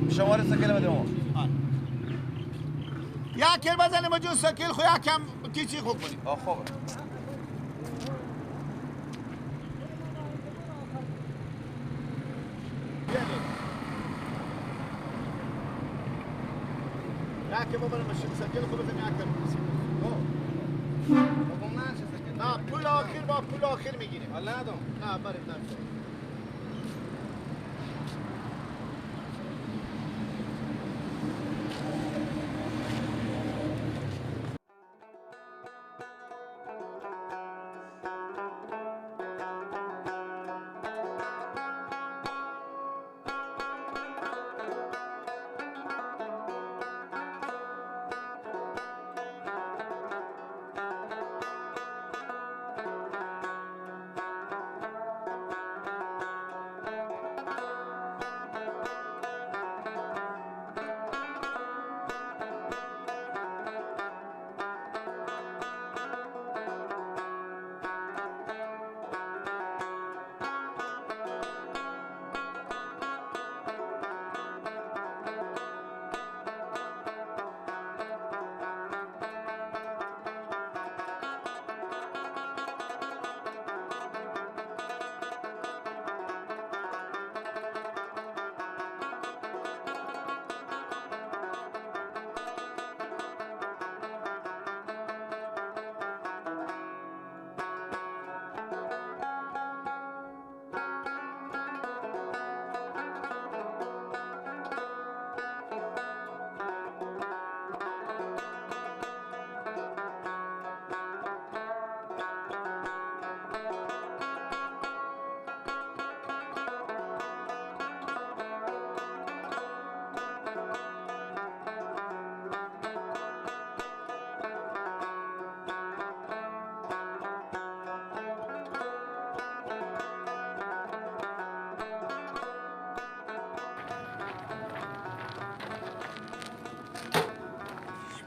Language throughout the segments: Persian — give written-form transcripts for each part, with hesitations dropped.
شماره سکل بده ما. یا کل بزنیم جون سکل خو یکم کیچی خوب کنیم. خوبه. یا که بابا ماشین سکل خو بزنیم یکم کیچی. نه پول آخر با پول آخر میگیریم. حالا ندام. نه بریم نمیشه.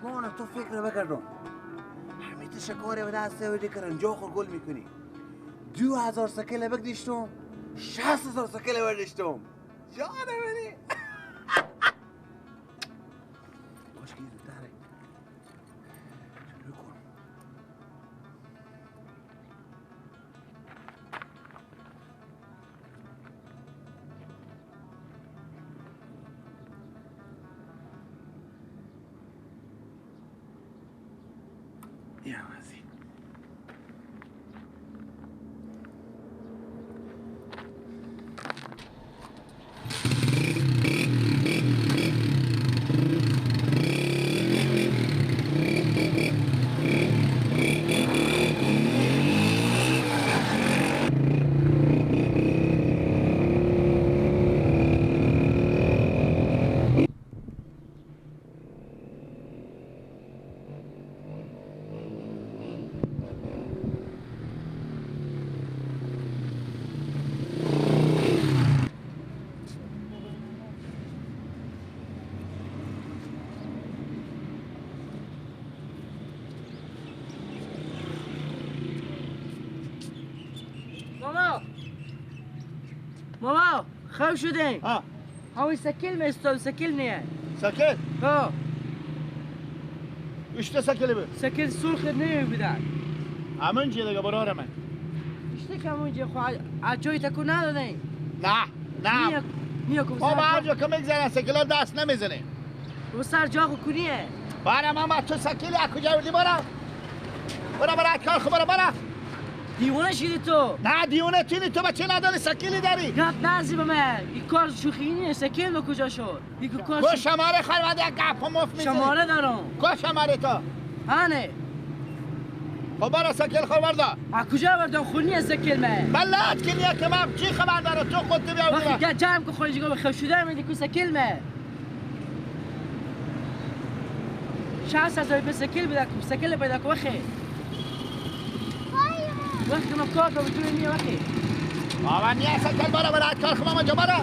مانا تو فکر بکردم همه تشکاره و دسته و دیگران جا خور گل میکنی 2000 سکله بگدیشتم 60,000 سکله بردیشتم جانه منی باش که زودتره شروع کن یا مزید ماما خواب شدیم ها هاوی سکل میستم سکل نیه سکل ها اشته سکلی بود سکل سرخ نیه بیدن همون جیه دیگه براره من اشته که همونجا خواهد از جای تکو ندادن نه نیا کن بابا هر جا که میگذارن سکل ها دست نمیزنه و سر جا خو کنیه باره ماما تو سکلی از کجا بردی برا کار خو برا دیوانه شدی تو نه دیونه تینی تو بچه نداری سکلی داری گپ نرزی به من این کار شوخی نیه سکل به کجا شد این کار کو شماره خرمده یک گپ مفت میزنی شماره دارم کو شماره تو هانه خب برا سکل خور بردا از کجا بردم خونی سکل من بلد که نیه که من چی خبر داره تو خودت بیا وقتی که جمع که خواهی جگاه بخواه شده من دیگه سکل من 60,000 به سکل بده کن سکل پیدا کن وقتی وقتی ما کار کنم تو نیه وقتی بابا نیه سکل برا کار خو ماما جا برا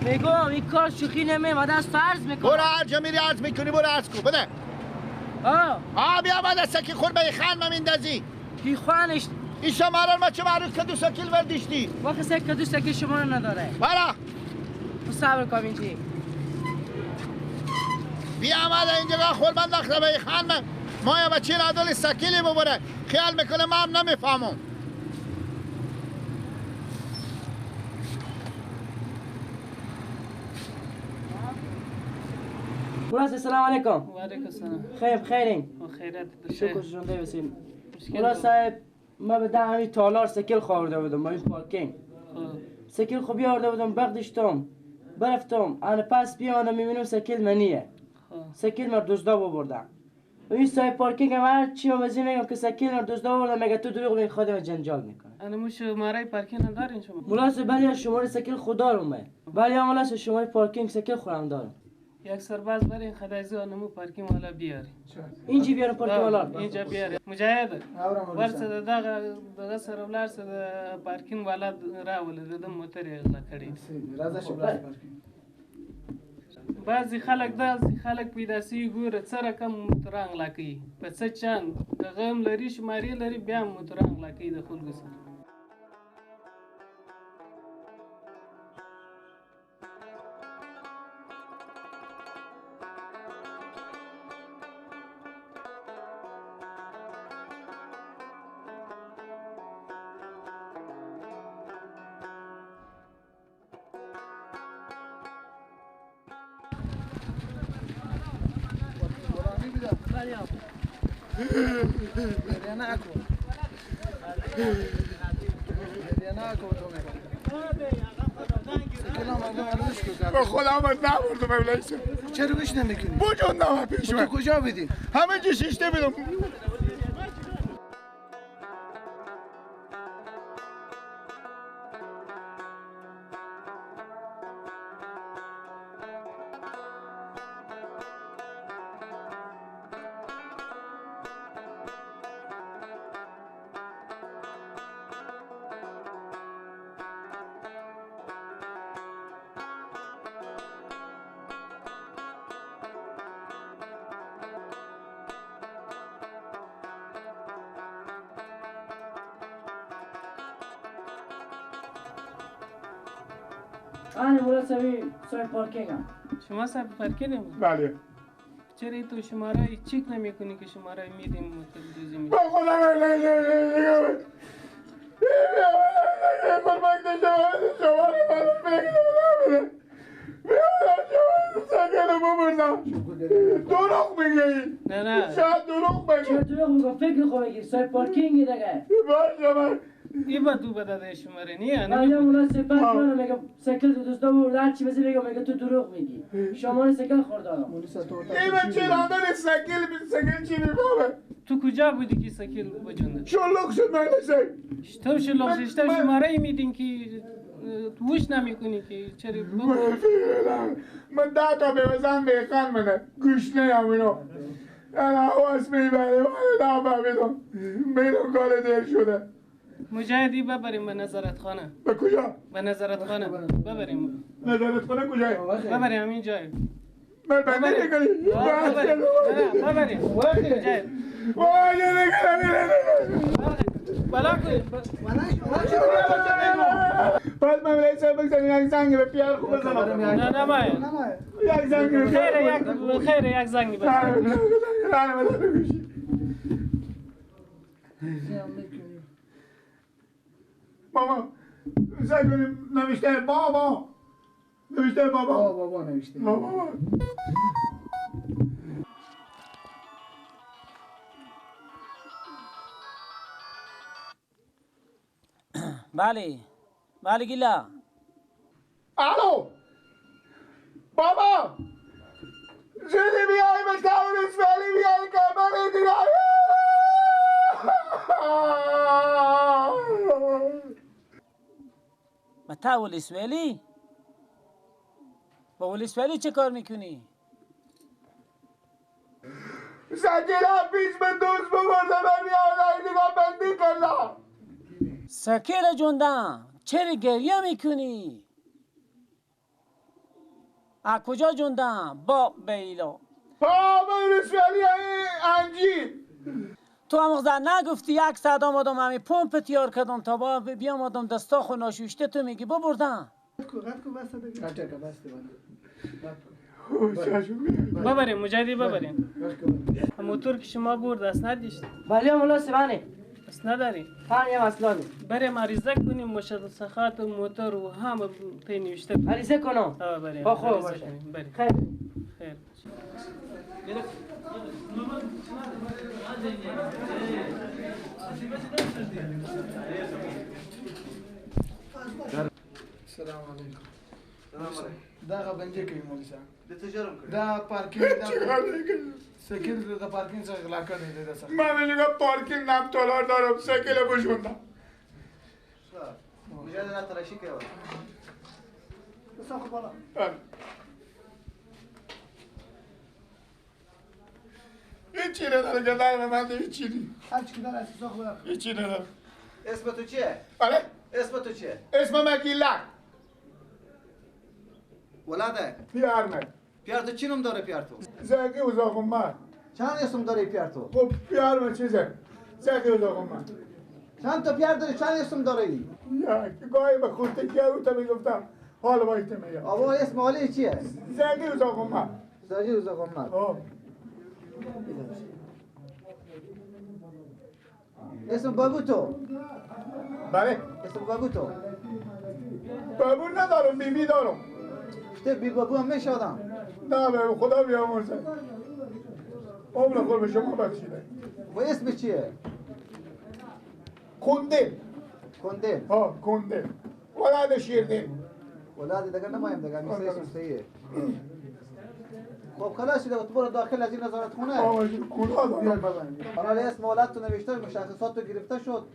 میگم این کار شوخی نمیم و دست فرض میکنم برو هر جا میری عرض میکنی برو عرض کن بده بیا بعد سکی خور به خان ما میندازی کی خوانش این شماره ما چه معروف که دو سکل وردیشتی وقت سکل دو سکل شماره نداره برا صبر کامینجی بیا آمده اینجا خوربند اخربه خان ما یا بچه را دل سکیلی ببره خیال میکنه ما هم نمیفهمم خلاص سلام علیکم و علیکم السلام خیرین خیرت شکر جونده بسیم خلاص صاحب ما به ده همین تالار سکل خورده بودم با این پارکینگ سکل خوب بیارده بودم بغدشتم برفتم انا پس بیانم میبینم سکل منیه سکل مر دزدا بردم و این صاحب پارکینگ هم هر چی هم از این میگم که سکل مر دزدا بردم مگه تو دروغ میگی خودم جنجال میکنه انا مو شماره پارکینگ هم دارین شما ملاس بلی شماره سکل خود دارم بلی ملاس شماره پارکینگ سکل خودم دارم یک سرباز برین خدایزو انمو پارکینگ والا بیاری اینجا بیارم پارکینگ والا اینجا بیاری مجاهد ورسه دغه سره ولارسه د پارکینگ والا راول د موټر یې غلا کړی بعضی خلک پیدا سی ګوره څه رقم موټران غلا کوي په څه چند دغه هم لري شمارې لري بیا هم موټران غلا کوي د خلکو سره با خودم نبردم مولیسه چرا گوش نمیکنی؟ بجوندم پیش من تو کجا بودی؟ همه جا شیشته بیدم آنی ملاس صاحب پارکینگ هم شما صاحب پارکینگ بله چرا تو شماره چک نمیکنی که شماره میدیم موتور دوزی میدیم با خودم دروغ میگی نه نه شاید دروغ بگی چرا دروغ میگم فکر خوب بگیر صاحب پارکینگی دیگه باشه من ای با تو بده شماره نیه من یا مولا سپر کنم میگم سکل تو دوستا بود هر چی بزی میگم میگه تو دروغ میگی شماره سکل خوردارم ای من چه راندن سکل چی میبابه تو کجا بودی که سکیل بجنده شلوک شد من نسه تو شلوغ شماره ای میدین که توش نمیکنی که چرا من 10 تا بوزن بیخان منه گوش نیم اینو انا حواس میبره من نفهمیدم میرم کار دیر شده مجاهدی ببریم به نظارت خانه به کجا؟ به نظارت خانه ببریم نظارت خانه کجای؟ ببریم همین جای من بنده نکنی ببریم مجاهد واجه نکنم بلا کنی باید من ملیه صاحب بگذاریم یک زنگ به پیار خوب بزنم نه نمایه یک زنگ به خیره یک زنگی بزن رانه بزن گوشی ماما سعی کنیم نوشته بابا نوشته بابا بابا نوشته بابا بله بله گیلا الو بابا زودی بیای به تاون اسماعیلی بیای که من دیگه متا ولسوالی با ولسوالی چه کار میکنی؟ سکیلا پیش به دوست بگردم من بیای دیگه بندی کردم سکیلا جوندم چرا گریه میکنی؟ از کجا جوندم؟ با بیلا بابا اسماعیلی انجی تو هم غزه نگفتی یک ساعت آمدم همین پمپ تیار کردم تا با بیام آدم دستا خو ناشوشته تو میگی ببردم ببریم مجدی ببریم. موتور که شما برد اسناد داشت؟ بله مولا سیوانی اسناد داری؟ هم یه مسئله بریم عریضه کنیم مشخصات موتور و هم پی نوشته کنیم. عریضه کنم بریم. با خوب عریضه باشه کنیم. بریم. خیر خیر. السلام علیکم. دا بنجه کوي مولوی صاحب. د تجرم کړ دا پارکینګ دا سکیل دا پارکینگ څخه غلا کړی دی سر. ما ویل پارکینگ نام تولار دارم سکیل بوشوندا. مجاهد را تراشی کوي صاحب بالا. هیچی نداره گدای من هیچی نی. هر چی داره اساس خدا. هیچی نداره. اسم تو چیه؟ بله؟ اسم تو چیه؟ اسمم اکیلا. ولاده پیار من. پیار تو چی نام داره پیار تو؟ زاگی وزاقم من. چند اسم داره پیار تو؟ خب پیار من چیزه؟ زاگی وزاقم من. چند تا پیار داری چند اسم داره ای؟ یا گاهی به خودت کیا رو تا میگفتم حال وایت میاد. آوا اسم والی چیه؟ زاگی وزاقم من. زاجی روزا قمر اسم بابو تو بله. اسم بابو تو بابو ندارم بیبی دارم. تو بی بابو هم میشه آدم نه به خدا بیامرزه. عمر خود به شما بخشیده. و اسم چیه؟ کندل. کندل ها کندل. ولاد شیردل. ولادی دیگه نمایم دیگه میشه اسم صحیحه خب خلاص شده تو برو داخل از این نظارت خونه کلا دارم. حالا اسم ولادت تو نوشته مشخصات تو گرفته شد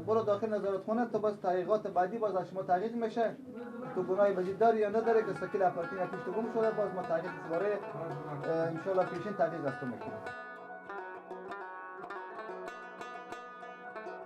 برو داخل نظارت خونه تو بس تحقیقات بعدی باز از شما تحقیق میشه تو گناه مزید داری یا نداره که سکیل اپارتین پیش تو گم شده باز ما تحقیق برای ان شاء الله پیشین تحقیق از تو میکنیم